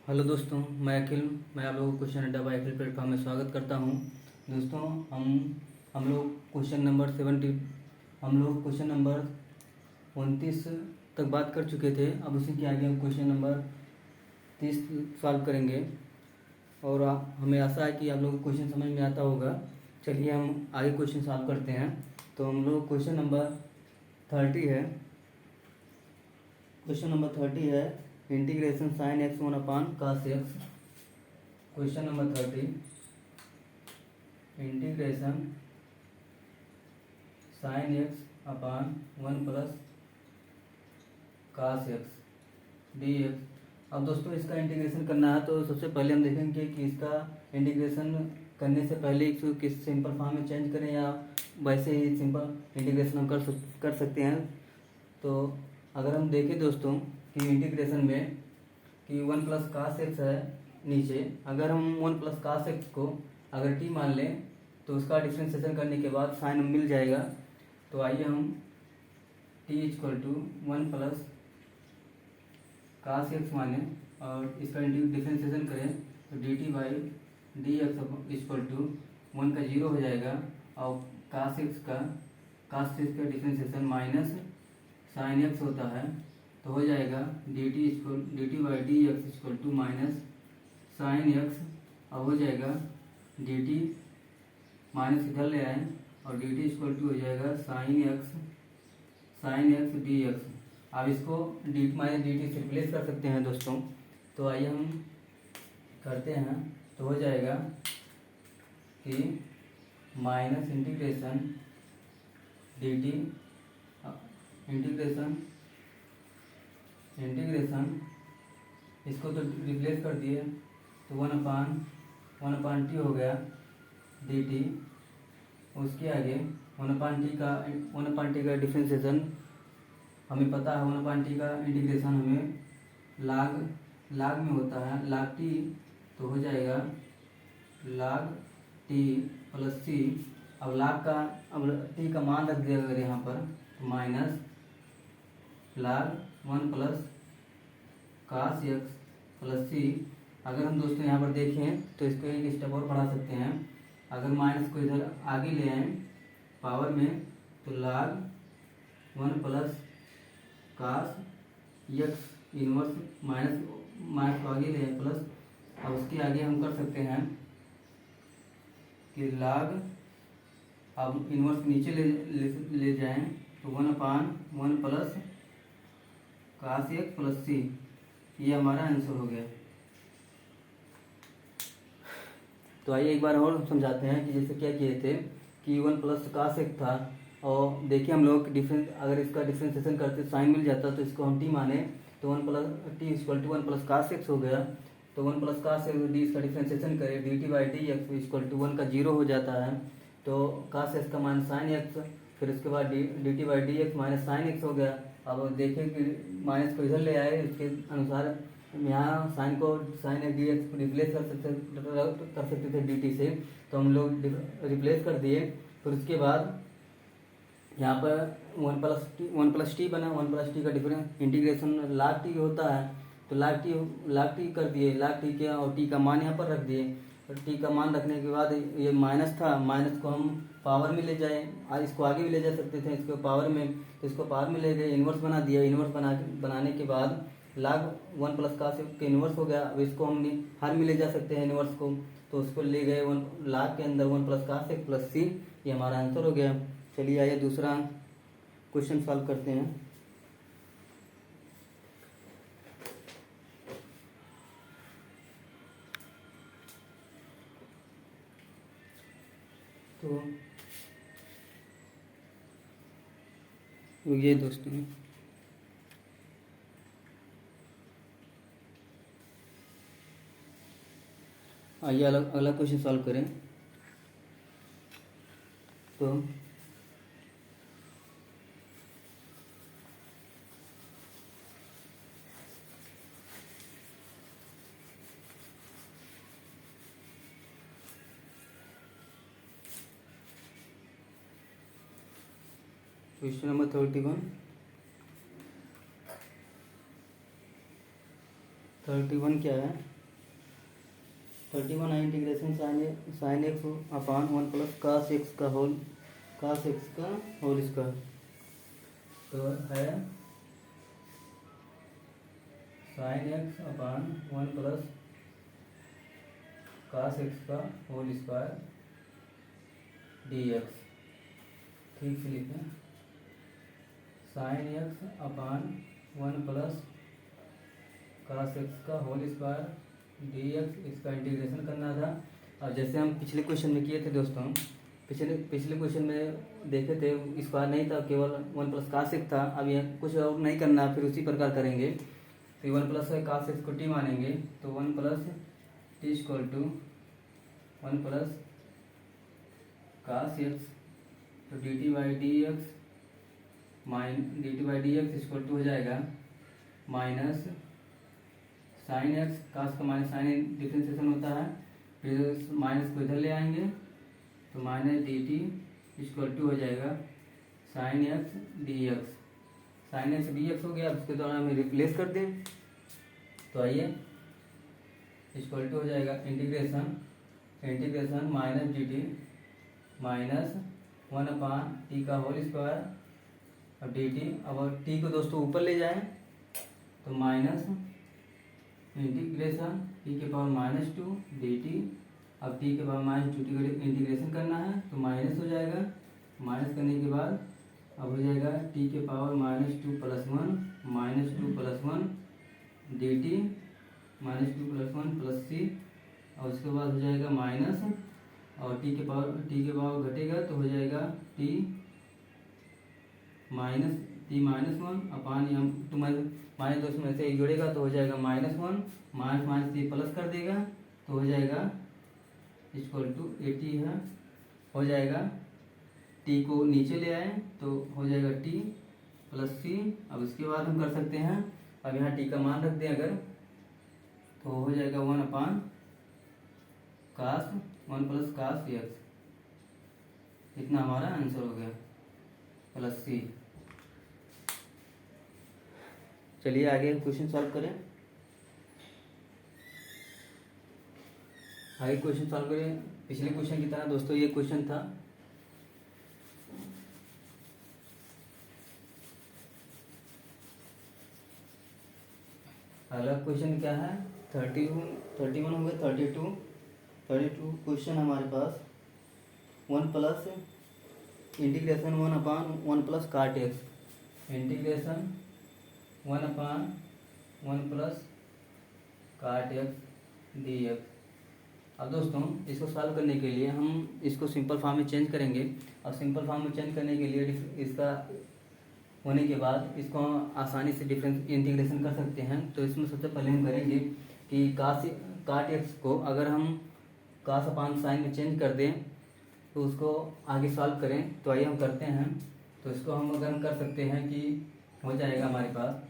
Hello दोस्तों, मैं अखिल। मैं आप लोगों को क्वेश्चन अड्डा बाय अखिल प्लेटफॉर्म में स्वागत करता हूं। दोस्तों, हम लोग क्वेश्चन नंबर 70 हम लोग क्वेश्चन नंबर 29 तक बात कर चुके थे। अब उसी के आगे हम क्वेश्चन नंबर 30 सॉल्व करेंगे और हमें आशा है कि आप लोगों को क्वेश्चन समझ में आता होगा। चलिए हम आगे क्वेश्चन सॉल्व करते हैं। तो हम लोग क्वेश्चन नंबर 30 है। क्वेश्चन नंबर 30 है integration sine x one upon cos x. Question number 30 integration sine x upon one plus cos x d x. अब दोस्तों इसका इंटीग्रेशन करना है तो सबसे पहले हम देखेंगे कि इसका इंटीग्रेशन करने से पहले इसको किस सिंपल फॉर्म में चेंज करें या वैसे ही सिंपल इंटीग्रेशन हम कर सकते हैं। तो अगर हम देखें दोस्तों कि इंटीग्रेशन में कि वन प्लस कास एक्स है नीचे, अगर हम वन प्लस कास एक्स को अगर टी मान लें तो उसका डिफ्रेंशिएशन करने के बाद साइन मिल जाएगा। तो आइए हम t equal to one plus cos x माने और इसका डिफ्रेंशिएशन करें तो d t by d x equal to one का जीरो हो जाएगा और कास एक्स का डिफ्रेंशिएशन माइनस साइन एक्स होता है तो हो जाएगा d t by d x equal to minus sine x. अब हो जाएगा डी टी माइनस इधर ले आए और डी टी इक्वल टू हो जाएगा साइन एक्स डी एक्स। अब इसको डी माइनस डी टी से रिप्लेस कर सकते हैं दोस्तों। तो आइए हम करते हैं। तो हो जाएगा कि minus integration D T integration इसको तो रिप्लेस कर दिए तो वन अपान टी हो गया डी टी। उसके आगे वन अपान टी का डिफ्रेंशिएशन हमें पता है। वन अपान टी का इंटीग्रेशन हमें लाग में होता है, लाग टी। तो हो जाएगा लाग टी प्लस सी। अब टी का मान रख दिया अगर यहाँ पर तो minus log one plus cos x plus c. अगर हम दोस्तों यहाँ पर देखें तो इसको एक स्टेप और बढ़ा सकते हैं। अगर माइनस को इधर आगे ले आए पावर में तो log one plus cos x inverse minus को आगे ले आए प्लस। अब उसके आगे हम कर सकते हैं कि लाग अब इनवर्स नीचे ले जाएं तो one upon one plus cos x plus c. ये हमारा आंसर हो गया। तो आइए एक बार और समझाते हैं कि जैसे क्या किए थे कि वन प्लस कास एक्स था और देखिए हम लोग अगर इसका डिफ्रेंशिएशन करते साइन मिल जाता तो इसको हम टी माने तो one plus t equal to one plus cos x हो गया। तो one plus cos x d इसका डिफ्रेंशिएशन करें d t by d x equal to one का जीरो हो जाता है। तो कास एक्स का माइनस साइन एक्स, फिर उसके बाद d t by d x minus sine x हो गया। अब देखें कि माइनस को इधर ले आए, इसके अनुसार यहाँ साइन एक्स डी एक्स को रिप्लेस कर सकते थे डी टी से। तो हम लोग रिप्लेस कर दिए। फिर उसके बाद यहाँ पर वन प्लस टी बना। वन प्लस टी का डिफरेंस इंटीग्रेशन लाग टी होता है तो लाग टी कर दिए। लाग टी के और टी का मान यहाँ पर रख दिए। टी का मान रखने के बाद ये माइनस था, माइनस को हम पावर में ले जाए, इसको आगे भी ले जा सकते थे इसको पावर में। तो इसको पावर में ले गए, इन्वर्स बना दिया। इन्वर्स बनाने के बाद लाग वन प्लस का के इन्वर्स हो गया। अब इसको हम हर में ले जा सकते हैं इन्वर्स को। तो उसको ले गए लाग के अंदर वन प्लस का से प्लस सी। ये हमारा आंसर हो गया। चलिए आइए दूसरा क्वेश्चन सॉल्व करते हैं। तो ये दोस्तों आइए अगला क्वेश्चन सॉल्व करें। तो क्वेश्चन नंबर 31 क्या है 31 है इंटीग्रेशन साइन एक्स अपान 1 प्लस कास एक्स का होल स्क्वायर। तो है साइन एक्स अपान 1 प्लस कास एक्स का होल स्क्वायर डी एक्स। ठीक से लिखें, साइन एक्स अपान 1 प्लस कास एक्स का होल स्क्वायर डी एक्स, इसका इंटीग्रेशन करना था। अब जैसे हम पिछले क्वेश्चन में किए थे दोस्तों, पिछले क्वेश्चन में देखे थे स्क्वायर नहीं था, केवल 1 प्लस कास एक्स था। अब यह कुछ और नहीं करना, फिर उसी प्रकार करेंगे। तो 1 प्लस कास एक्स को टी मानेंगे, तो 1 plus t equal to 1 plus cos x, तो d t by d x equal to हो जाएगा माइनस साइन एक्स, कास का माइनस साइन डिफ्रेंसिएशन होता है, फिर माइनस को इधर ले आएंगे तो minus d t equal to हो जाएगा sine x d x. Sine x d x हो गया, अब इसके द्वारा हमें रिप्लेस कर दें। तो आइए, इक्वल टू हो जाएगा integration minus d T minus 1 अपान टी का होल स्क्वायर, अब डी टी। अब टी को दोस्तों ऊपर ले जाएं तो माइनस इंटीग्रेशन टी के पावर -2 डी टी। अब टी के पावर -2 टी का इंटीग्रेशन करना है तो माइनस हो जाएगा। माइनस करने के बाद अब हो जाएगा टी के पावर -2 + 1 डी टी -2 + 1 + सी। और उसके बाद हो जाएगा माइनस, और टी के पावर घटेगा तो हो जाएगा टी -1 अपान माइनस 2 में से एक जुड़ेगा तो हो जाएगा -1, माइनस टी प्लस कर देगा तो हो जाएगा इक्वल टू 80 है, हो जाएगा। टी को नीचे ले आए तो हो जाएगा टी प्लस सी। अब इसके बाद हम कर सकते हैं, अब यहाँ टी का मान रख दें अगर, तो हो जाएगा 1 अपान कास 1 प्लस कास एक्स। इतना हमारा आंसर हो गया, प्लस सी। चलिए आगे क्वेश्चन सॉल्व करें। पिछले क्वेश्चन की तरह दोस्तों ये क्वेश्चन था। अगला क्वेश्चन क्या है, 31 हो गया, 32 क्वेश्चन हमारे पास 1 प्लस इंटीग्रेशन 1 अपान 1 प्लस काट एक्स, इंटीग्रेशन 1 अपान 1 प्लस काट एक्स डी एक्स। अब दोस्तों इसको सॉल्व करने के लिए हम इसको सिंपल फॉर्म में चेंज करेंगे। और सिंपल फॉर्म में चेंज करने के लिए इसका होने के बाद इसको हम आसानी से डिफरेंस इंटीग्रेशन कर सकते हैं। तो इसमें सबसे पहले हम करेंगे कि काट एक्स को अगर हम कास अपान साइन में चेंज कर दें तो उसको आगे सॉल्व करें। तो आइए हम करते हैं। तो इसको हम कर सकते हैं कि हो जाएगा हमारे पास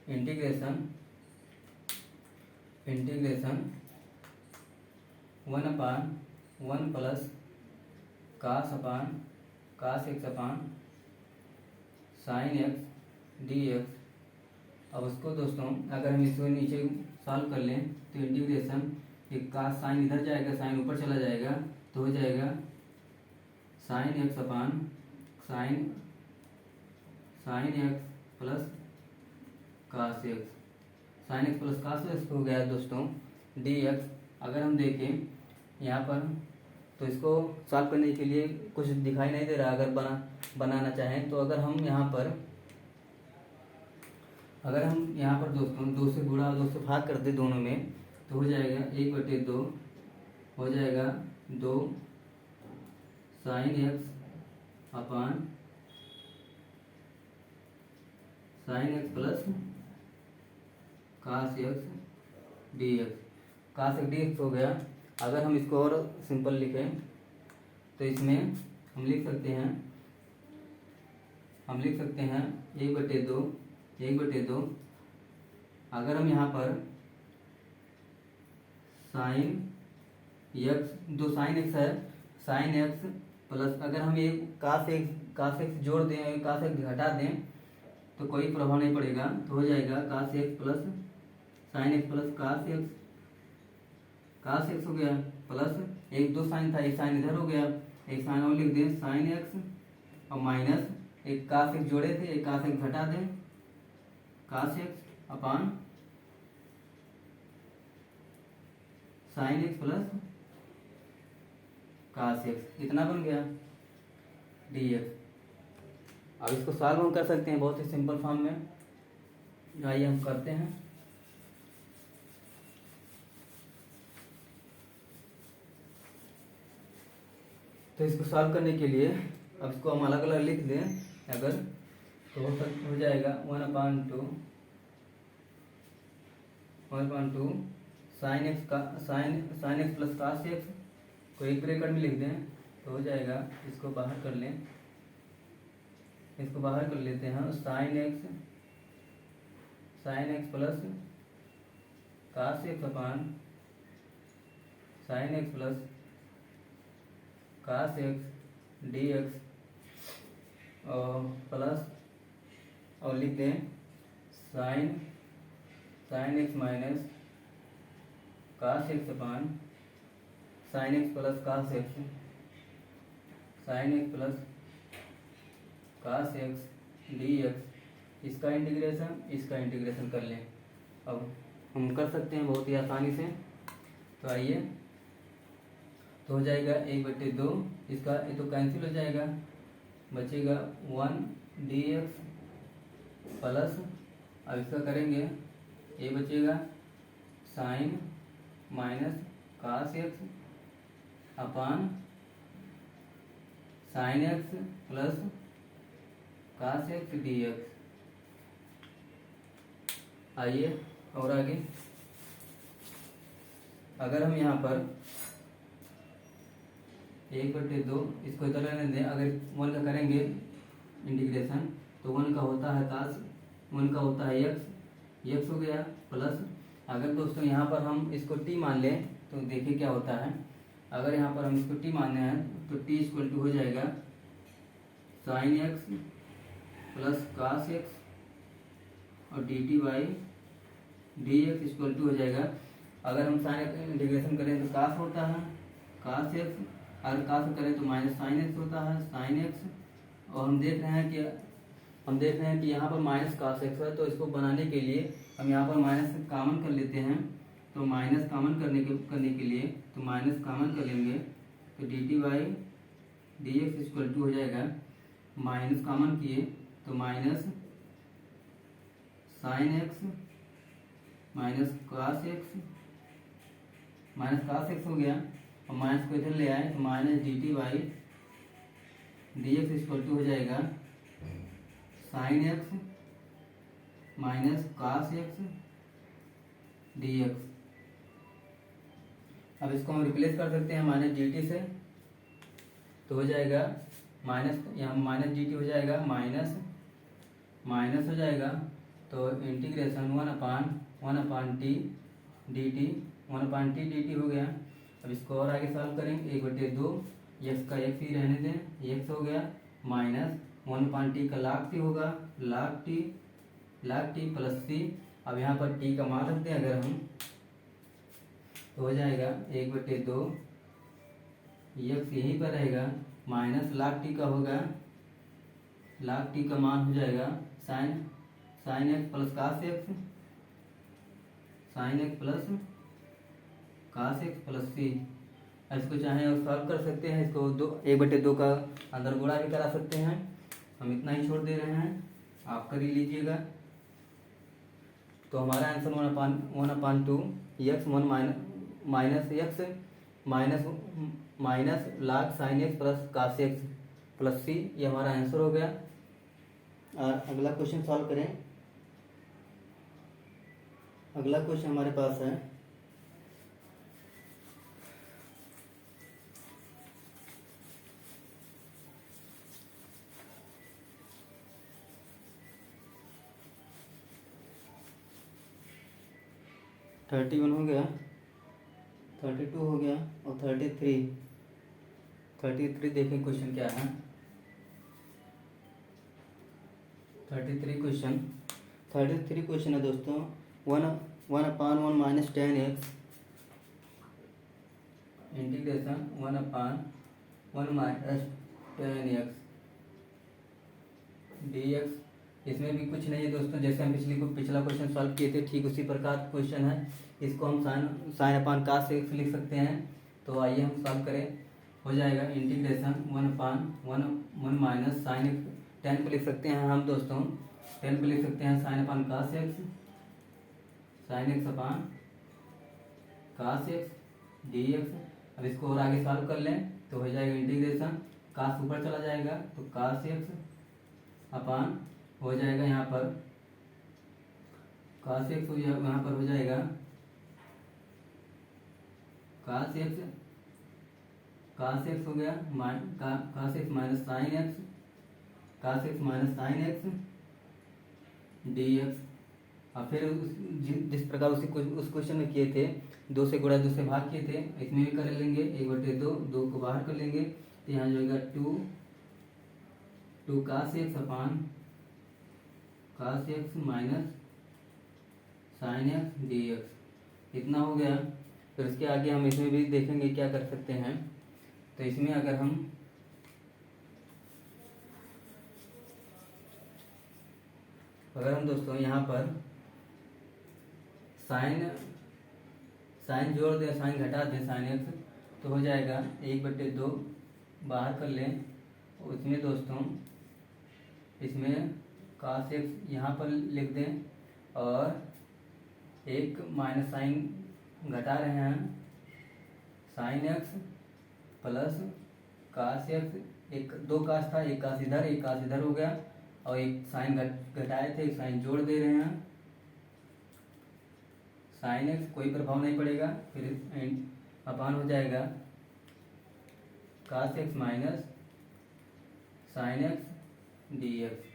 integration 1 upon 1 plus cos x upon sine x d x. अब उसको दोस्तों अगर हम इसको नीचे सॉल्व कर लें तो इंटीग्रेशन ये कास साइन इधर जाएगा, साइन ऊपर चला जाएगा तो हो जाएगा sine x upon sine x plus cos x, sine x plus cos x हो गया दोस्तों डी एक्स। अगर हम देखें यहाँ पर तो इसको सॉल्व करने के लिए कुछ दिखाई नहीं दे रहा। अगर बनाना चाहें तो अगर हम यहाँ पर दोस्तों 2 से गुणा 2 से भाग कर दे दोनों में तो हो जाएगा 1/2 हो जाएगा 2 sine x upon sine x plus cos x d x. Cos x d x हो गया। अगर हम इसको और सिंपल लिखें तो इसमें हम लिख सकते हैं 1/2। अगर हम यहाँ पर साइन एक्स, 2 साइन एक्स है, साइन एक्स प्लस अगर हम ये कास एक्स जोड़ दें, कास एक्स घटा दें तो कोई प्रभाव नहीं पड़ेगा। तो हो जाएगा cos x plus sine x plus cos cos x हो गया प्लस एक दो साइन था, एक साइन इधर हो गया, एक साइन और लिख दें साइन एक्स और माइनस एक कास एक्स जोड़े थे, एक कास एक्स घटा दें cos x upon sine x plus cos x, इतना बन गया डी एक्स। अब इसको सॉल्व हम कर सकते हैं बहुत ही सिंपल फॉर्म में। आइए हम करते हैं। तो इसको सॉल्व करने के लिए अब इसको हम अलग अलग लिख दें अगर, तो हो जाएगा 1/2 साइन एक्स का sine x plus cos x को एक ब्रैकेट में लिख दें तो हो जाएगा। इसको बाहर कर लें, इसको बाहर कर लेते हैं। Sine x plus cos x upon sine x plus cos x d x और प्लस और लिख दें sine x minus cos x upon sine x plus cos x, sine x plus cos x d x, इसका integration कर लें। अब हम कर सकते हैं बहुत ही आसानी से। तो आइए, तो हो जाएगा 1/2, इसका ये तो कैंसिल हो जाएगा, बचेगा 1 डी एक्स प्लस, अब इसका करेंगे ये बचेगा sine minus cos x upon sine x plus cos x d x. आइए और आगे, अगर हम यहाँ पर 1/2 इसको इधर रहने दें, अगर 1 का करेंगे इंटीग्रेशन तो 1 का होता है कास, 1 का होता है एक्स हो गया प्लस, अगर दोस्तों यहाँ पर हम इसको टी मान लें तो देखिए क्या होता है। अगर यहाँ पर हम इसको टी मानने हैं तो टी इक्वल टू हो जाएगा sine x plus cos x और d t by d x equal to हो जाएगा। अगर हम साइन इंटीग्रेशन करें तो कास होता है कास एक्स, अगर कास करें तो माइनस साइन एक्स होता है साइन एक्स। और हम देख रहे हैं कि यहाँ पर माइनस कास एक्स है, तो इसको बनाने के लिए हम यहाँ पर माइनस कॉमन कर लेते हैं। तो माइनस कॉमन करने के लिए तो माइनस कॉमन कर लेंगे तो d t by d x equal to हो जाएगा, माइनस कॉमन किए तो minus sine x minus cos x हो गया, और माइनस को इधर ले आए तो minus d t by d x equal to हो जाएगा sine x minus cos x d x. अब इसको हम रिप्लेस कर सकते हैं माइनस डी टी से, तो हो जाएगा माइनस, यहाँ माइनस डी टी हो जाएगा माइनस हो जाएगा, तो इंटीग्रेशन 1/1 टी डी टी हो गया। अब इसको और आगे सॉल्व करेंगे, 1/2 एक्स का एक्स ही रहने दें, एक्स हो गया माइनस 1/t का लाग टी होगा, लाग टी प्लस सी। अब यहाँ पर टी का मान रखते हैं अगर हम, तो हो जाएगा 1/2 एक्स यहीं पर रहेगा माइनस लाग टी का होगा, लाग टी का मान हो जाएगा sine x plus cos x, sine x plus cos x plus c. इसको चाहे और सॉल्व कर सकते हैं, इसको 1/2 का अंदर गुणा भी करा सकते हैं। हम इतना ही छोड़ दे रहे हैं, आप कर ही लीजिएगा। तो हमारा answer 1/2 x minus x minus log sine x plus cos x plus c, ये हमारा आंसर हो गया। अगला क्वेश्चन सॉल्व करें। अगला क्वेश्चन हमारे पास है 31 हो गया, 32 हो गया और 33 देखें क्वेश्चन क्या है। 33 क्वेश्चन है दोस्तों, 1/1 minus 10 x integration 1/1 minus tan x dx। इसमें भी कुछ नहीं है दोस्तों, जैसे हम पिछला क्वेश्चन सॉल्व किए थे ठीक उसी प्रकार क्वेश्चन है। इसको हम साइन अपान कास एक्स लिख सकते हैं। तो आइए हम सॉल्व करें। हो जाएगा इंटीग्रेशन 1/1 माइनस साइन एक्स। 10 को लिख सकते हैं हम दोस्तों, 10 को लिख सकते हैं साइन अपान cos x, sine x upon cos x d x. अब इसको और आगे सॉल्व कर लें तो हो जाएगा इंटीग्रेशन, कास ऊपर चला जाएगा तो कास एक्स अपान हो जाएगा यहाँ पर कास एक्स, यहाँ पर हो जाएगा कास एक्स हो गया cos x minus sine x, cos x minus sine x d x. और फिर जिस प्रकार उस क्वेश्चन में किए थे, 2 से गुणा 2 से भाग किए थे, इसमें भी कर लेंगे 1/2, 2 को बाहर कर लेंगे तो यहाँ जो होगा 2 cos x upon cos x minus sine x d x. इतना हो गया। फिर उसके आगे हम इसमें भी देखेंगे क्या कर सकते हैं। तो इसमें अगर हम दोस्तों यहाँ पर साइन जोड़ दें, साइन घटा दें साइन एक्स, तो हो जाएगा 1/2 बाहर कर लें। उसमें दोस्तों इसमें कास एक्स यहाँ पर लिख दें और एक माइनस साइन घटा रहे हैं, sine x plus cos x, एक 2 कास था, एक कास इधर एक कास इधर हो गया, और एक साइन घटाए थे, एक साइन जोड़ दे रहे हैं। साइन एक्स कोई प्रभाव नहीं पड़ेगा, फिर अपान हो जाएगा cos x minus sine x d x.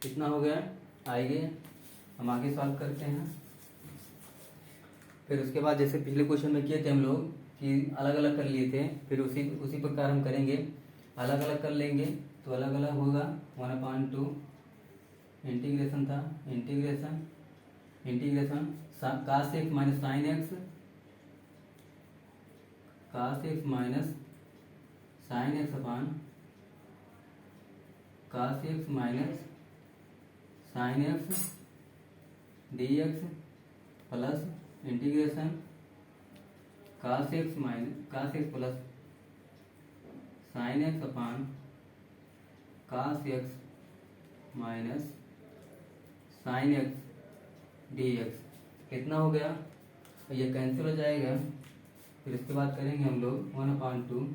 इतना हो गया। आइए हम आगे सॉल्व करते हैं। फिर उसके बाद जैसे पिछले क्वेश्चन में किए थे हम लोग कि अलग अलग कर लिए थे, फिर उसी प्रकार हम करेंगे, अलग अलग कर लेंगे तो अलग अलग होगा। 1/2 इंटीग्रेशन था, integration cos x minus sine x, cos x minus sine x upon cos x minus sine x d x plus integration cos x plus sine x upon cos x minus sine x d x. कितना हो गया, ये cancel हो जाएगा। फिर इसके बाद करेंगे हम लोग 1/2,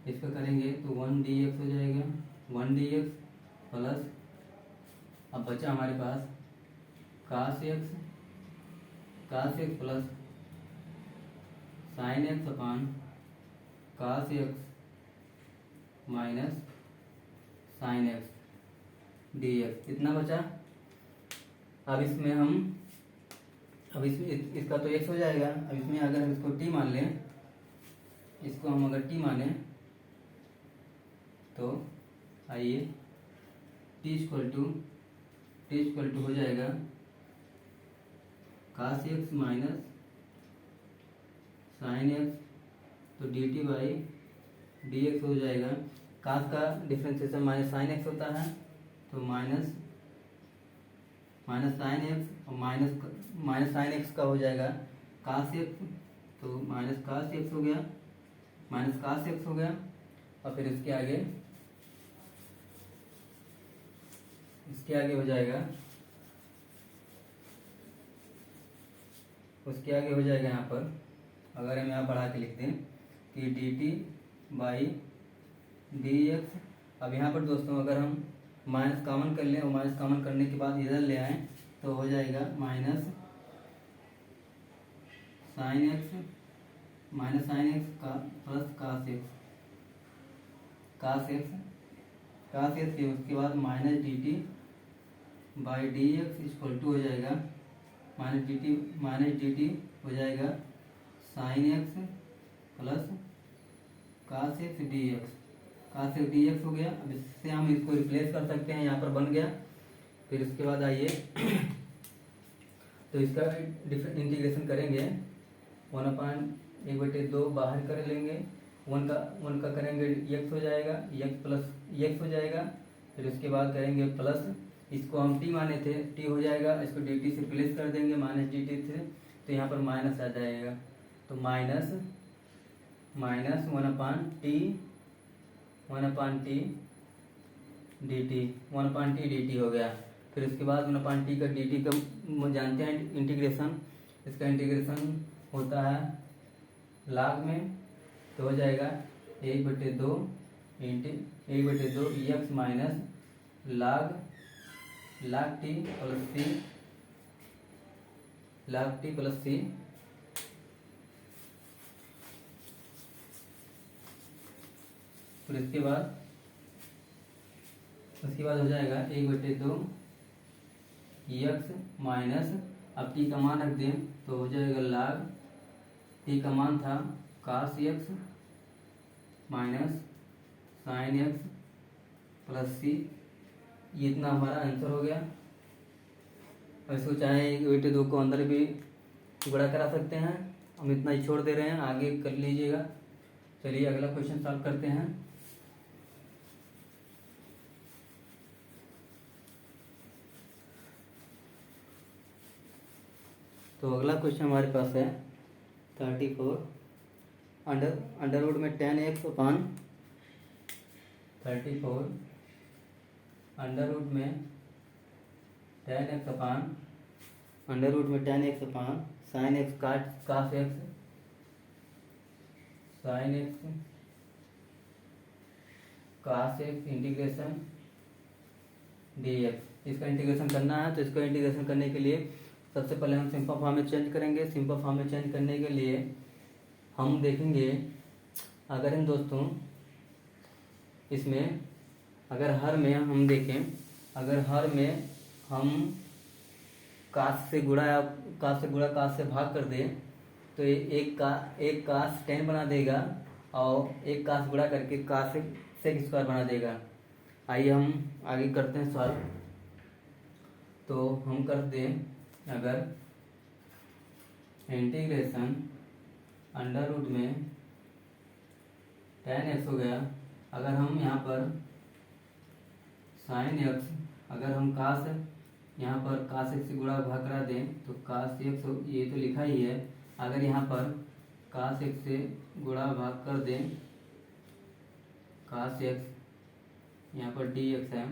इसका करेंगे तो 1 dx हो जाएगा, 1 dx प्लस अब बचा हमारे पास cos x plus sine x upon cos x minus sine x d x. इतना बचा। अब इसका तो x हो जाएगा। अब इसमें अगर हम इसको t मान लें, इसको हम अगर t माने तो आइए t इक्वल टू हो जाएगा cos x minus sine x, तो dt बाई डी एक्स हो जाएगा। कास का डिफ्रेंसिएशन माइनस साइन एक्स होता है, तो माइनस साइन एक्स और माइनस साइन एक्स का हो जाएगा कास एक्स, तो माइनस कास एक्स हो गया, माइनस कास एक्स हो गया। और फिर इसके आगे हो जाएगा, उसके आगे हो जाएगा यहाँ पर, अगर हम यहाँ बढ़ा के लिखते हैं कि D t by d x. अब यहाँ पर दोस्तों अगर हम माइनस कॉमन कर लें और माइनस कॉमन करने के बाद इधर ले आएँ तो हो जाएगा माइनस साइन एक्स का प्लस कास एक्स के उसके बाद minus d t by d x equal to हो जाएगा माइनस डी टी हो जाएगा sine x plus cos x d x हो गया। अब इससे हम इसको रिप्लेस कर सकते हैं, यहाँ पर बन गया। फिर इसके बाद आइए तो इसका इंटीग्रेशन करेंगे 1/, 1/2 बाहर कर लेंगे, 1 का करेंगे x हो जाएगा, x प्लस x हो जाएगा। फिर उसके बाद करेंगे प्लस, इसको हम t माने थे, t हो जाएगा, इसको dt से प्लेस कर देंगे माइनस dt से, तो यहाँ पर माइनस आ जाएगा। तो minus 1/t dt, 1/t dt हो गया। फिर उसके बाद 1/t का dt का जानते हैं इंटीग्रेशन, इसका इंटीग्रेशन होता है लाग में, तो हो जाएगा 1/2 x माइनस लाग t प्लस c फिर उसके बाद हो जाएगा 1/2 x माइनस, अब t का मान रख दें तो हो जाएगा लाग, t का मान था cos x minus sin x plus c, ये इतना हमारा आंसर हो गया। और इसको चाहे 1/2 को अंदर भी गुणा करा सकते हैं, हम इतना ही छोड़ दे रहे हैं, आगे कर लीजिएगा। चलिए अगला क्वेश्चन सॉल्व करते हैं। तो अगला क्वेश्चन हमारे पास है 34, अंडर रूट में 10x अपान 34 अंडर रूट में 10x अपान sine x cos x sine x cos x integration dx, इसका इंटीग्रेशन करना है। तो इसका इंटीग्रेशन करने के लिए सबसे पहले हम सिंपल फॉर्म में चेंज करेंगे। सिंपल फॉर्म में चेंज करने के लिए हम देखेंगे, अगर इन दोस्तों इसमें अगर हर में हम देखें, अगर हर में हम कास से गुणा कास से भाग कर दें तो एक कास 10 बना देगा और एक कास गुणा करके कास सेक स्क्वायर बना देगा। आइए हम आगे करते हैं सॉल्व। तो हम करते हैं, अगर इंटीग्रेशन अंडर रूट में 10x हो गया, अगर हम यहाँ पर साइन एक्स, अगर हम कास यहाँ पर कास एक्स से गुणा भाग करा दें तो कास एक्स, ये तो लिखा ही है, अगर यहाँ पर कास एक्स से गुणा भाग कर दें कास एक्स, यहाँ पर डी एक्स है।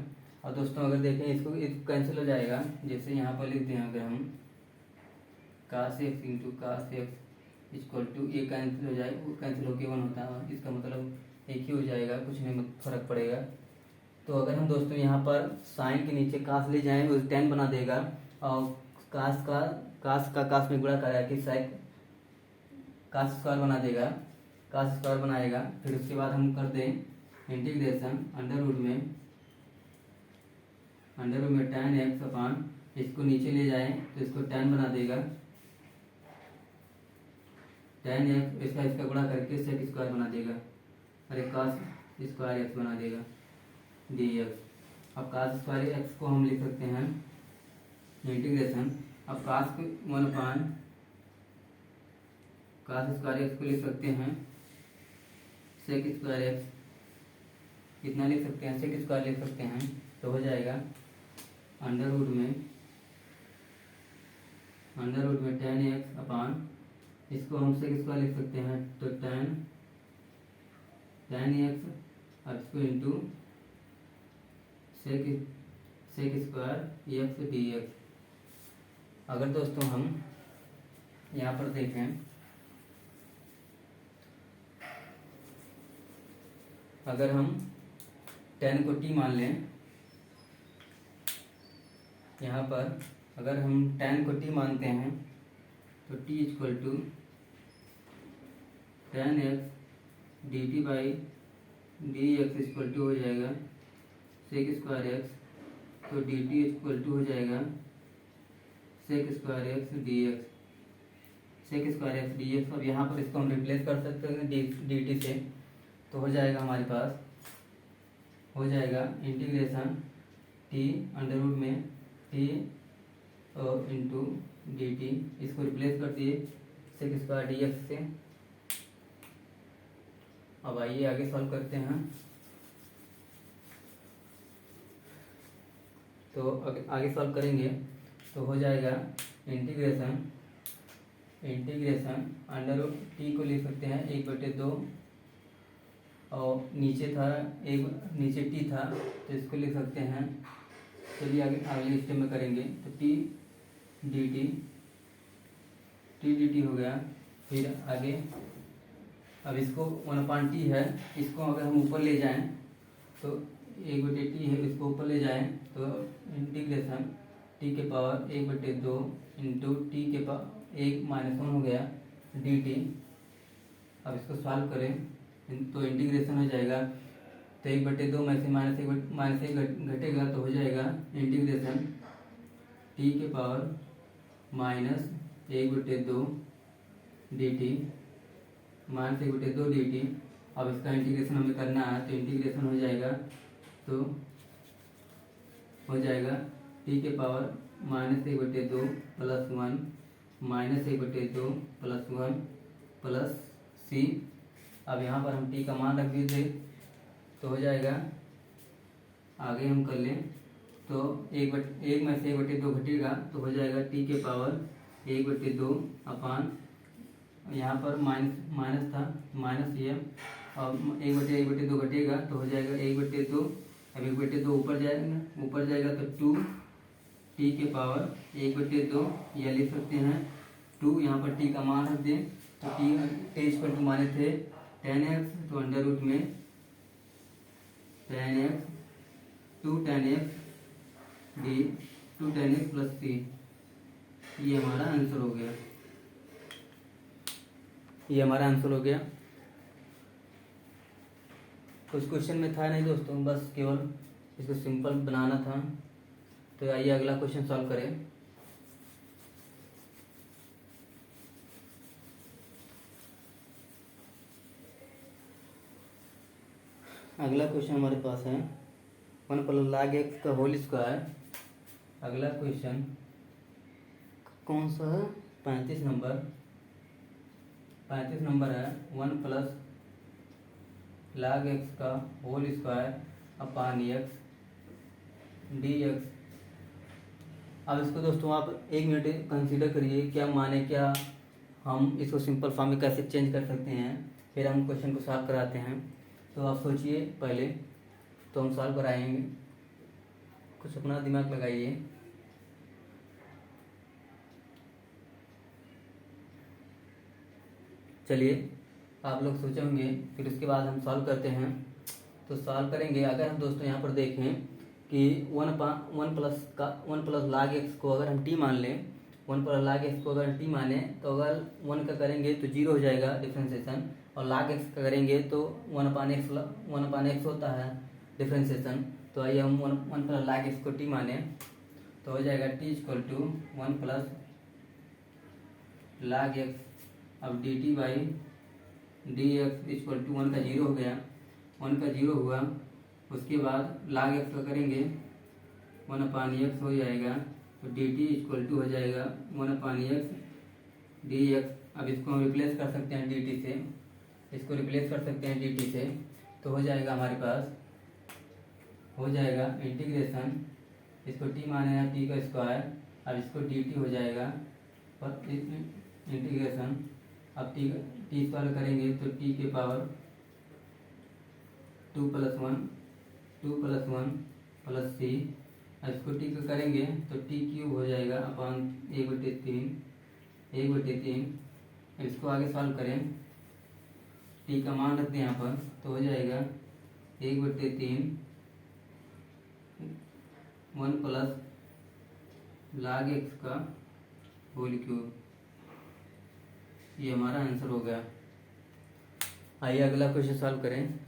और दोस्तों अगर देखें इसको कैंसिल हो जाएगा, जैसे यहाँ पर लिख दें अगर हम cos x into cos x equal to, ये कैंसिल हो जाए, वो कैंसिल होकर 1 होता है, इसका मतलब एक ही हो जाएगा, कुछ नहीं फर्क पड़ेगा। तो अगर हम दोस्तों यहाँ पर साइन के नीचे कास ले जाएं, वो 10 बना देगा, और कास में गुणा कराया कि साइक कास स्क्वायर बना देगा, कास स्क्वायर बनाएगा। फिर उसके बाद हम कर दें इंटीग्रेशन अंडर रूट में 10x अपान, इसको नीचे ले जाएं तो इसको 10 बना देगा, 10x, इसका गुणा करके सेक स्क्वायर बना देगा, अरे कास स्क्वायर x बना देगा dx। अब कास स्क्वायर x को हम लिख सकते हैं इंटीग्रेशन, अब कास को 1 अपान कास स्क्वायर x को लिख सकते हैं सेक स्क्वायर x, कितना लिख सकते हैं, सेक स्क्वायर लिख सकते हैं, तो हो जाएगा अंडर रूट में 10x अपान, इसको हम सेक स्क्वायर लिख सकते हैं, तो 10x, अब इसको into sec square x dx। अगर दोस्तों हम यहाँ पर देखें, अगर हम 10 को t मान लें, यहाँ पर अगर हम 10 को t मानते हैं तो t equal to 10x dt by dx equal to हो जाएगा सेक स्क्वायर एक्स, तो dt इक्वल टू हो जाएगा sec square x dx, sec square x dx। अब यहाँ पर इसको हम रिप्लेस कर सकते हैं dt से, तो हो जाएगा हमारे पास, हो जाएगा इंटीग्रेशन t अंडर रूट में t इंटू dt, इसको रिप्लेस कर दिए सेक स्क्वायर dx से, अब आइए आगे सॉल्व करते हैं। तो आगे सॉल्व करेंगे तो हो जाएगा इंटीग्रेशन अंडर रूट टी को लिख सकते हैं 1/2, और नीचे था नीचे टी था तो इसको लिख सकते हैं। चलिए आगे अगले स्टेप में करेंगे तो टी डी टी हो गया। फिर आगे अब इसको 1/t है, इसको अगर हम ऊपर ले जाएं तो 1/t है, इसको ऊपर ले जाएं तो इंटीग्रेशन टी के पावर 1/2 इंटू टी के पावर 1 - 1 हो गया dt। अब इसको सॉल्व करें तो इंटीग्रेशन हो जाएगा तो 1/2 में से -1 घटेगा तो हो जाएगा इंटीग्रेशन टी के पावर -1/2 dt -1/2 dt। अब इसका इंटीग्रेशन हमें करना है तो इंटीग्रेशन हो जाएगा टी के power -1/2 plus 1 -1/2 plus 1 plus c। अब यहाँ पर हम टी का मान रख दीजिए तो हो जाएगा। आगे हम कर लें तो 1 में से 1/2 घटेगा तो हो जाएगा टी के पावर 1/2 अपान, यहाँ पर माइनस था माइनस ये, और 1/2 घटेगा तो हो जाएगा 1/2। अब 1/2 ऊपर जाएगा तो 2 टी के पावर 1/2 यह लिख सकते हैं 2। यहाँ पर टी का मान रख दें तो टी इक्वल टू माने थे 10x, तो अंडर रूट में 10x 2 10x प्लस c, ये हमारा आंसर हो गया। कुछ क्वेश्चन में था नहीं दोस्तों, बस केवल इसको सिंपल बनाना था। तो आइए अगला क्वेश्चन सॉल्व करें। अगला क्वेश्चन हमारे पास है 1 + log x का होल स्क्वायर। अगला क्वेश्चन कौन सा है? 35 नंबर है 1 + log x का whole square upon x dx। अब इसको दोस्तों आप 1 मिनट कंसीडर करिए, क्या माने, क्या हम इसको सिंपल फॉर्म में कैसे चेंज कर सकते हैं, फिर हम क्वेश्चन को सॉल्व कराते हैं। तो आप सोचिए पहले, तो हम सॉल्व कराएंगे। कुछ अपना दिमाग लगाइए। चलिए आप लोग सोचे होंगे, फिर उसके बाद हम सॉल्व करते हैं। तो सॉल्व करेंगे। अगर हम दोस्तों यहाँ पर देखें कि 1 + log x को अगर हम t मान लें, 1 + log x को अगर हम t माने तो अगर 1 का करेंगे तो 0 हो जाएगा डिफ्रेंसिएशन, और log x का करेंगे तो 1/x होता है डिफ्रेंसिएशन। तो आइए हम 1 + log x को t माने तो हो जाएगा t = 1 + log x। अब dt/dx = 1 का 0 हो गया, 1 का 0 हुआ। उसके बाद log x का करेंगे 1/x हो जाएगा, तो dt = हो जाएगा 1/x dx। अब इसको हम रिप्लेस कर सकते हैं dt से, तो हो जाएगा हमारे पास, हो जाएगा इंटीग्रेशन, इसको t माने हैं t का स्क्वायर, अब इसको dt हो जाएगा, और इंटीग्रेशन अब t स्क्वायर करेंगे तो t के पावर 2 + 1 प्लस c। इसको t का करेंगे तो t³ हो जाएगा अपान 1/3। इसको आगे सॉल्व करें, t का मान रख दें यहाँ पर तो हो जाएगा 1/3 1 + log x का होल क्यूब। ये हमारा आंसर हो गया। आइए अगला क्वेश्चन सॉल्व करें।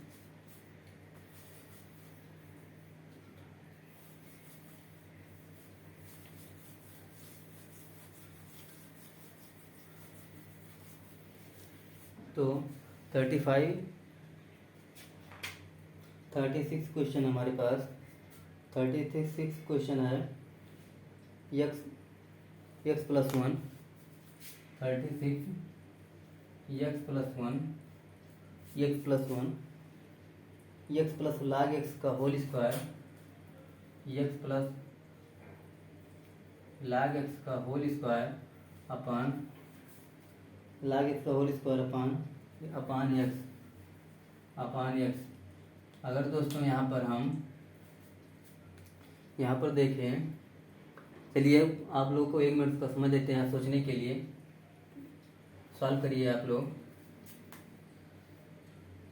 तो 36 क्वेश्चन हमारे पास, 36 क्वेश्चन है x + 1, 36 x + 1 x plus one, x plus log x का whole square, x plus log x का होल स्क्वायर अपान लाग एक्स का होल स्क्वायर अपान एक्स। अगर दोस्तों यहाँ पर हम यहाँ पर देखें, चलिए आप लोग को 1 मिनट का समझ देते हैं सोचने के लिए। सॉल्व करिए आप लोग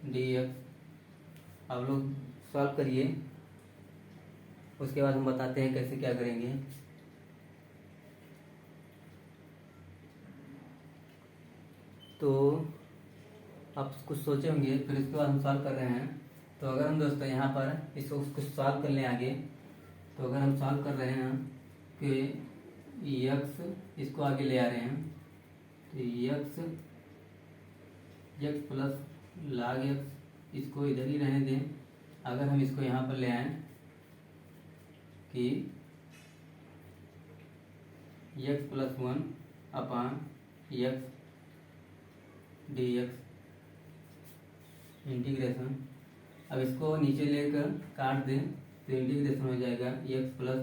डी एक्स, आप लोग सॉल्व करिए, उसके बाद हम बताते हैं कैसे क्या करेंगे। तो आप कुछ सोचे होंगे, फिर इसके बाद हम सॉल्व कर रहे हैं। तो अगर हम दोस्तों यहाँ पर इसको कुछ सॉल्व कर लें आगे, तो अगर हम सॉल्व कर रहे हैं कि यक्स इसको आगे ले आ रहे हैं, तो यक्स प्लस लाग एक्स इसको इधर ही रहने दें। अगर हम इसको यहाँ पर ले आएँ कि x plus one upon x D x integration, अब इसको नीचे लेकर काट दें तो इंटीग्रेशन हो जाएगा एक्स प्लस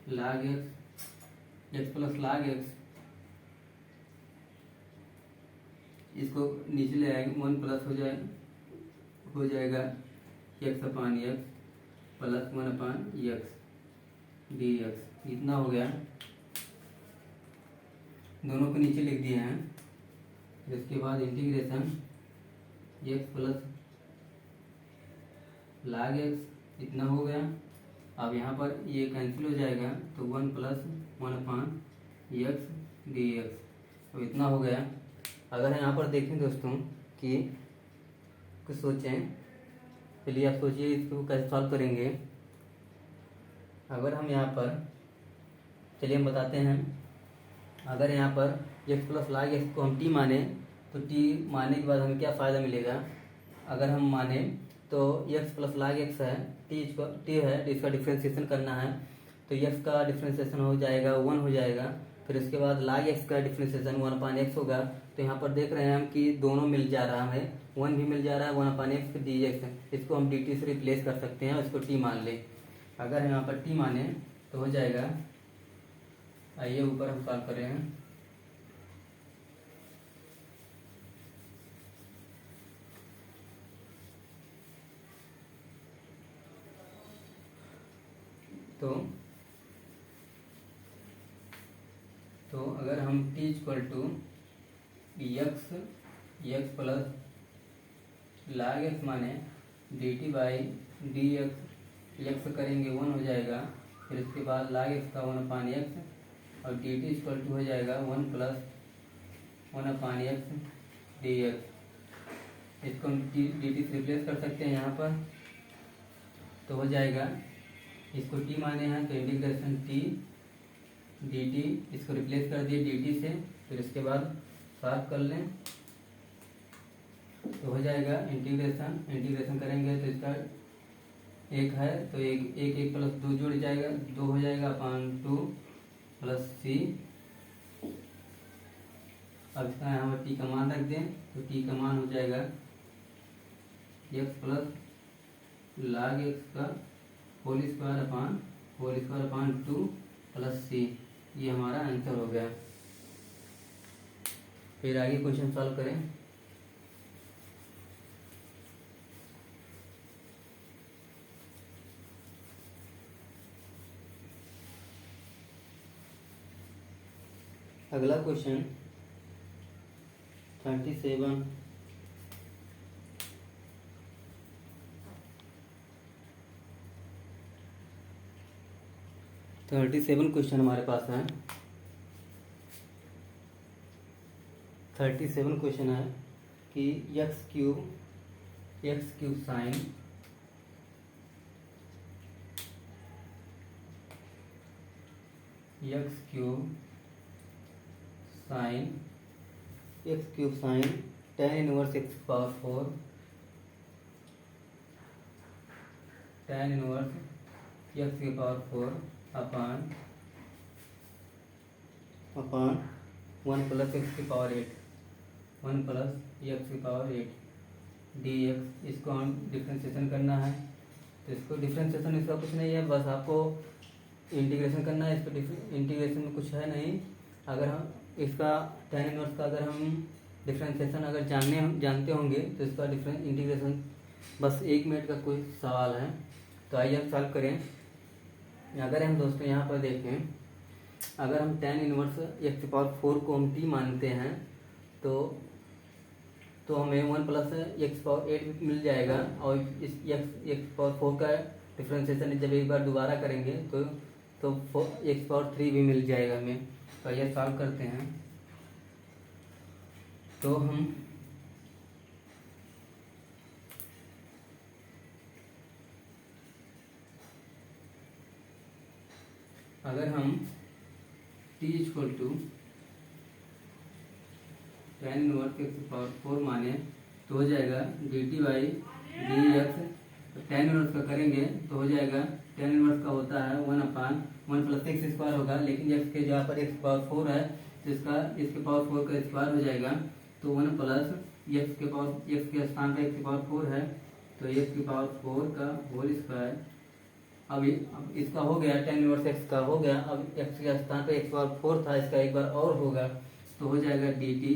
लाग एक्स, इसको नीचे ले आएंगे 1 प्लस हो जाएगा एक्स अपान एक्स प्लस 1 अपान एक्स डी एक्स। इतना हो गया, दोनों को नीचे लिख दिए हैं। इसके बाद integration x plus log x इतना हो गया। अब यहाँ पर ये कैंसिल हो जाएगा तो 1 प्लस 1 अपान एक्स डी एक्स, तो इतना हो गया। अगर यहाँ पर देखें दोस्तों कि कुछ सोचें, चलिए आप सोचिए इसको कैसे सॉल्व करेंगे। अगर हम यहाँ पर, चलिए हम बताते हैं, अगर यहाँ पर एक्स प्लस लाग एक्स को हम टी माने, तो टी मानने के बाद हमें क्या फ़ायदा मिलेगा। अगर हम माने तो एक्स प्लस लाग एक्स है, टी है, इसका डिफ्रेंशिएशन करना है, तो एक्स का डिफ्रेंशिएशन हो जाएगा 1 हो जाएगा। फिर उसके बाद लाग एक्स का डिफ्रेंशिएशन 1 अपान एक्स होगा। तो यहाँ पर देख रहे हैं हम कि दोनों मिल जा रहा है, 1 भी मिल जा रहा है, 1 अपान एक्स डी एक्स। इसको हम डी टी से रिप्लेस कर सकते हैं, इसको टी मान लें। अगर हम यहाँ पर टी माने तो हो जाएगा, आइए ऊपर हम सॉल्व कर रहे हैं। तो अगर हम t equal to x plus log x माने d t by d x करेंगे 1 हो जाएगा। फिर इसके बाद लाग एक्स का 1 अपान एक्स और डी टी इक्वल टू हो जाएगा 1 प्लस 1 अपान एक्स डी एक्स। इसको हम डी टी से रिप्लेस कर सकते हैं यहाँ पर, तो हो जाएगा, इसको t माने हैं तो इंटीग्रेशन t डी टी, इसको रिप्लेस कर दिए डी टी से। फिर इसके बाद साफ कर लें तो हो जाएगा इंटीग्रेशन करेंगे तो इसका 1 है तो एक प्लस 2 जुड़ जाएगा, 2 हो जाएगा अपान 2 प्लस सी। अब इसका यहाँ पर टी का मान रख दें तो टी का मान हो जाएगा एक्स प्लस लाग एक्स का होल स्क्वायर अपान 2 प्लस सी। ये हमारा आंसर हो गया। फिर आगे क्वेश्चन सॉल्व करें। अगला क्वेश्चन 37 क्वेश्चन हमारे पास है। 37 क्वेश्चन है कि x cube sine x cube sign tan inverse x power 4 tan inverse x की पावर 4 अपान 1 प्लस एक्स की पावर 8 1 प्लस एक्स की पावर 8 डी एक्स। इसको हम डिफ्रेंशिएशन करना है, तो इसको डिफ्रेंशिएशन इसका कुछ नहीं है, बस आपको इंटीग्रेशन करना है। इसको इंटीग्रेशन में कुछ है नहीं। अगर हम इसका tan इनवर्स का अगर हम डिफ्रेंशिएशन अगर जानते होंगे तो इसका इंटीग्रेशन बस 1 मिनट का कोई सवाल है। तो आइए हम सॉल्व करें। अगर हम दोस्तों यहाँ पर देखें, अगर हम tan इनवर्स एक्स की पावर 4 को हम t मानते हैं तो हमें 1 प्लस एक्स पावर 8 मिल जाएगा। और इस एक्स पावर 4 का डिफ्रेंशिएशन जब एक बार दोबारा करेंगे तो एक्स पावर 3 भी मिल जाएगा हमें। तो आइए सॉल्व करते हैं। तो हम अगर हम t equal to tan inverse x power 4 माने तो हो जाएगा d t by d x. tan inverse का करेंगे तो हो जाएगा, tan इनवर्स का होता है 1/1 प्लस एक्स स्क्वायर होगा, लेकिन एक्स के जहाँ पर एक्स पावर 4 है तो इसके पावर 4 का स्क्वायर हो जाएगा। तो 1 प्लस एक्स के स्थान पर एक्स की पावर 4 है तो एक्स की पावर 4 का होल स्क्वायर। अब इसका हो गया, tan इनवर्स एक्स का हो गया। अब एक्स के स्थान पे एक्स पावर 4 था, इसका एक बार और होगा तो हो जाएगा d T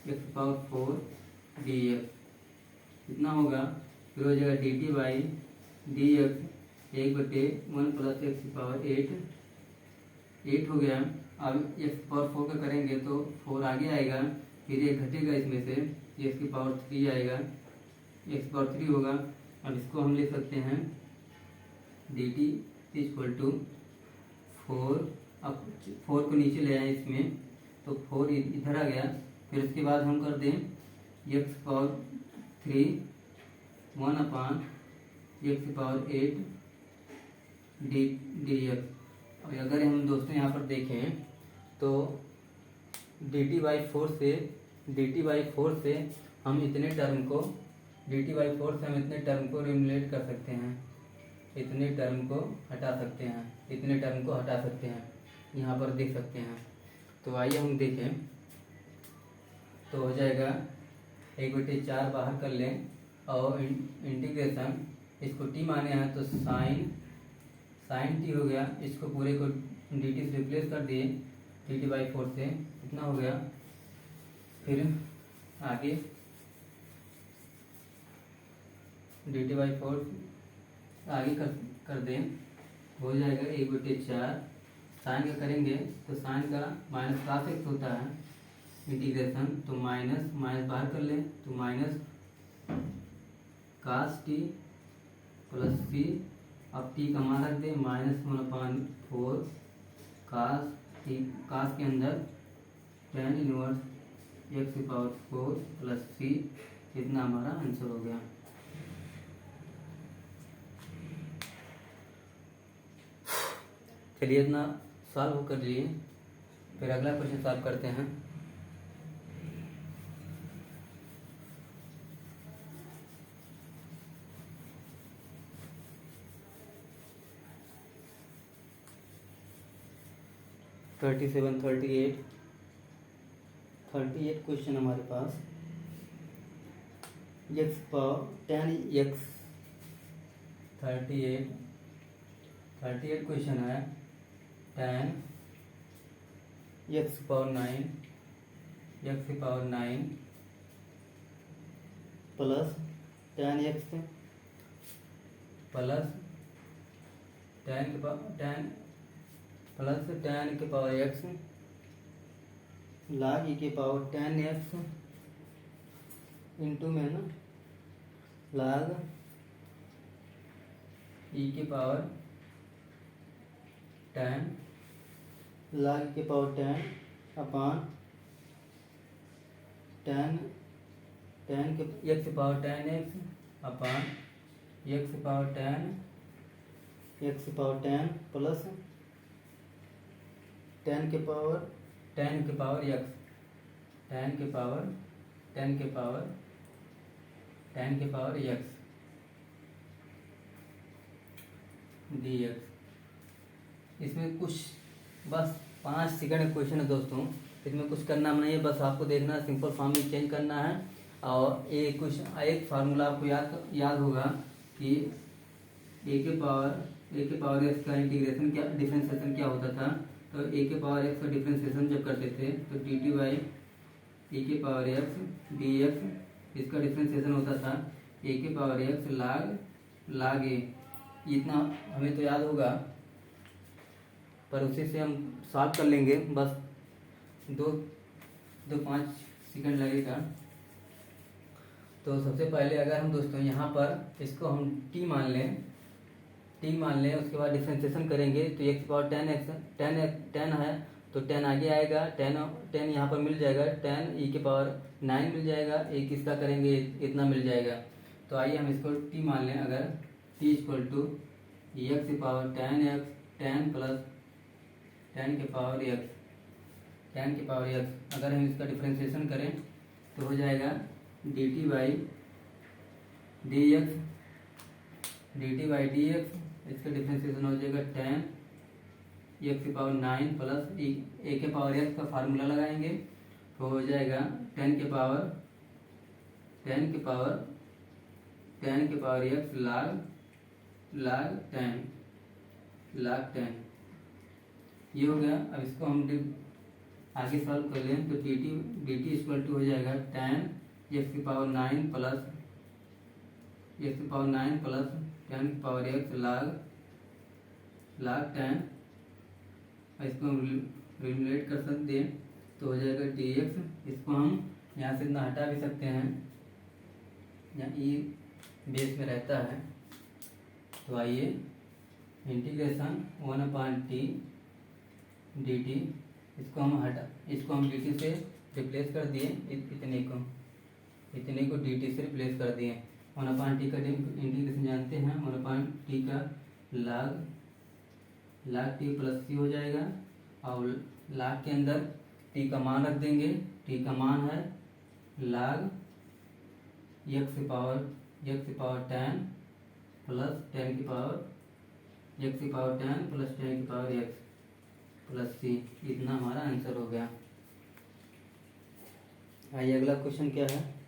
x power 4 D x इतना होगा। फिर हो जाएगा d t by d x 1/1 plus x की पावर 8 हो गया। अब एक्स पावर 4 का करेंगे तो 4 आगे आएगा, फिर एक घटेगा इसमें से, एक्स की पावर 3 आएगा, एक्स पावर 3 होगा। अब इसको हम लिख सकते हैं डी टी इक्वल टू 4। अब 4 को नीचे ले आए इसमें तो 4 इधर आ गया। फिर इसके बाद हम कर दें एक्स पावर 3 1/x की पावर 8 डी एक्स। और अगर हम दोस्तों यहाँ पर देखें तो डी टी बाई 4 से हम इतने टर्म को रिमूलेट कर सकते हैं, इतने टर्म को हटा सकते हैं, यहाँ पर देख सकते हैं। तो आइए हम देखें, तो हो जाएगा 1/4 बाहर कर लें और इंटीग्रेशन, इसको t माने हैं तो साइन t हो गया। इसको पूरे को dt से रिप्लेस कर दिए dt बाई 4 से, इतना हो गया। फिर आगे dt बाई 4 आगे कर दें, हो जाएगा 1/4। साइन का करेंगे तो साइन का माइनस cos x होता है इंटीग्रेशन, तो माइनस बाहर कर लें तो minus cos t plus c। अब t का मान रख दें -1/4 cos के अंदर tan इनवर्स एक्स की पावर 4 प्लस c, इतना हमारा आंसर हो गया। चलिए इतना सॉल्व कर लिए, फिर अगला क्वेश्चन सॉल्व करते हैं। थर्टी 38 क्वेश्चन हमारे पास। X power tan x 38 question है। tan x power 9 plus tan x plus tan के पावर एक्स log e के पावर tan एक्स इंटू में ना log e के पावर tan log e के पावर tan अपान tan के x power tan x upon x power tan plus tan के power x tan के power x d x. इसमें कुछ बस 5 सेकंड का क्वेश्चन है दोस्तों, इसमें कुछ करना नहीं है, बस आपको देखना है, सिंपल फॉर्म में चेंज करना है। और एक फार्मूला आपको याद होगा कि ए के पावर एक्स का इंटीग्रेशन क्या डिफरेंशिएशन क्या होता था। तो ए के पावर एक्स का डिफरेंशिएशन जब करते थे तो डी टी बाई ए के पावर एक्स डी एक्स, इसका डिफरेंशिएशन होता था ए के पावर एक्स लाग ए। इतना हमें तो याद होगा, पर उसी से हम सॉल्व कर लेंगे, बस 5 सेकंड लगेगा। तो सबसे पहले अगर हम दोस्तों यहाँ पर इसको हम टी मान लें, उसके बाद डिफ्रेंसिएशन करेंगे तो एक्स पावर 10 है, तो 10 आगे आएगा, 10 यहाँ पर मिल जाएगा, 10 ई के पावर 9 मिल जाएगा, एक इसका करेंगे इतना मिल जाएगा। तो आइए हम इसको टी मान लें, अगर टी इक्वल टू एक्स की पावर 10 प्लस 10 के पावर एक्स, अगर हम इसका डिफ्रेंसिएशन करें तो हो जाएगा d t by d x, इसका डिफ्रेंसिएशन हो जाएगा 10 एक्स की पावर 9 प्लस ए के पावर एक्स का फार्मूला लगाएंगे तो हो जाएगा 10 के पावर एक्स लाग 10 ये हो गया। अब इसको हम आगे सॉल्व कर लें तो डी टी इक्वल टू हो जाएगा 10 एक्स की पावर 9 प्लस 10 की पावर एक्स लाग 10। इसको हम रिलेट कर सकते हैं तो हो जाएगा डी एक्स। इसको हम यहाँ से इतना हटा भी सकते हैं, यहाँ ई बेस में रहता है। तो आइए इंटीग्रेशन 1/t dt, इसको हम dt से रिप्लेस कर दिए, इतने को dt से रिप्लेस कर दिए। 1/t का इंटीग्रेशन जानते हैं, 1/t का लाग t प्लस c हो जाएगा, और लाग के अंदर t का मान रख देंगे, t का मान है लाग x की पावर 10 प्लस 10 की पावर x की पावर 10 प्लस 10 की पावर x प्लस c। इतना हमारा आंसर हो गया। आइए अगला क्वेश्चन क्या है।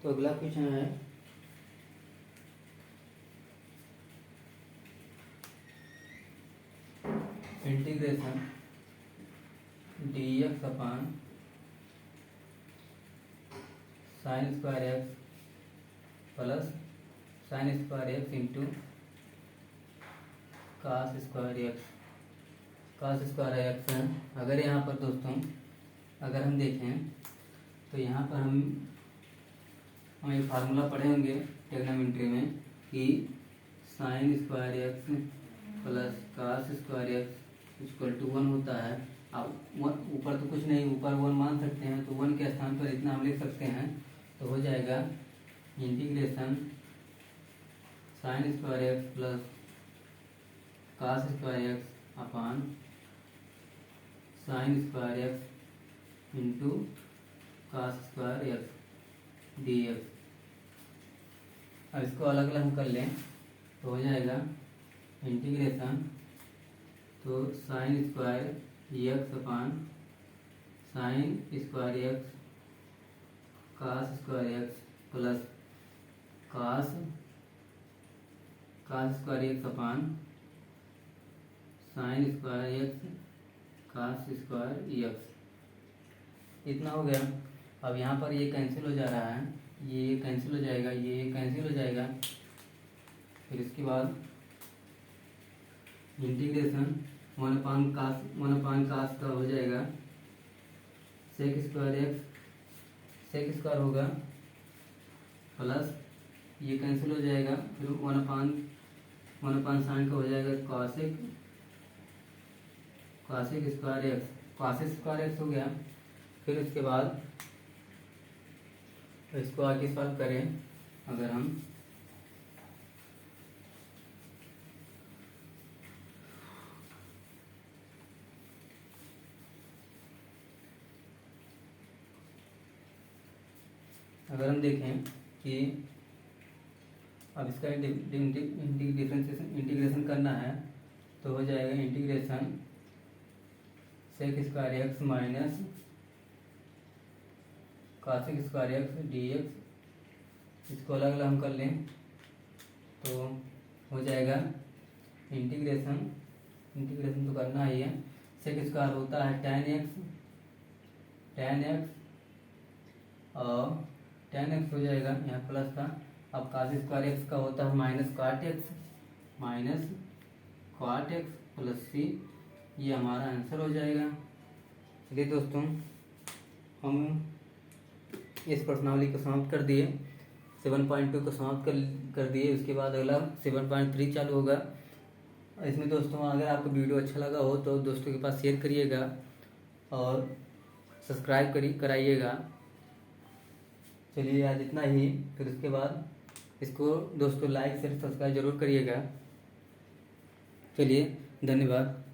तो अगला क्वेश्चन है integration d x upon sine square x plus sine square x into cos square x है। अगर यहाँ पर दोस्तों अगर हम देखें तो यहाँ पर हम एक फार्मूला पढ़े होंगे ट्रिग्नोमेट्री में कि sine square x plus cos square x equal to 1 होता है। अब ऊपर तो कुछ नहीं, ऊपर 1 मान सकते हैं, तो 1 के स्थान पर इतना हम लिख सकते हैं, तो हो जाएगा integration sine square x plus cos square x upon sine square x into cos square x d x. अब इसको अलग अलग हम कर लें तो हो जाएगा इंटीग्रेशन, तो sine square x upon sine square x cos square x plus cos square x upon sine square x cos square x. इतना हो गया। अब यहाँ पर ये कैंसिल हो जा रहा है, ये कैंसिल हो जाएगा, ये कैंसिल हो जाएगा। फिर इसके बाद इंटीग्रेशन 1/cos का हो जाएगा सेक स्क्वायर होगा प्लस ये कैंसिल हो जाएगा, फिर 1/sin का हो जाएगा कॉसेक स्क्वायर एक्स हो गया। फिर उसके बाद इसको आगे सॉल्व करें, अगर हम अगर हम देखें कि अब इसका इंटीग्रेशन करना है तो हो जाएगा integration sec square x minus cosec square x d x. इसको अलग अलग हम कर लें तो हो जाएगा इंटीग्रेशन तो करना ही है। सेक स्क्वायर होता है tan एक्स और tan एक्स हो जाएगा यहाँ प्लस था। अब कास स्क्वायर एक्स का होता है माइनस काट एक्स प्लस सी। ये हमारा आंसर हो जाएगा। चलिए दोस्तों, हम इस प्रश्नावली को समाप्त कर दिए, 7.2 को समाप्त कर दिए। उसके बाद अगला 7.3 चालू होगा। इसमें दोस्तों अगर आपको वीडियो अच्छा लगा हो तो दोस्तों के पास शेयर करिएगा और सब्सक्राइब कराइएगा। चलिए आज इतना ही, फिर उसके बाद इसको दोस्तों लाइक शेयर सब्सक्राइब जरूर करिएगा। चलिए धन्यवाद।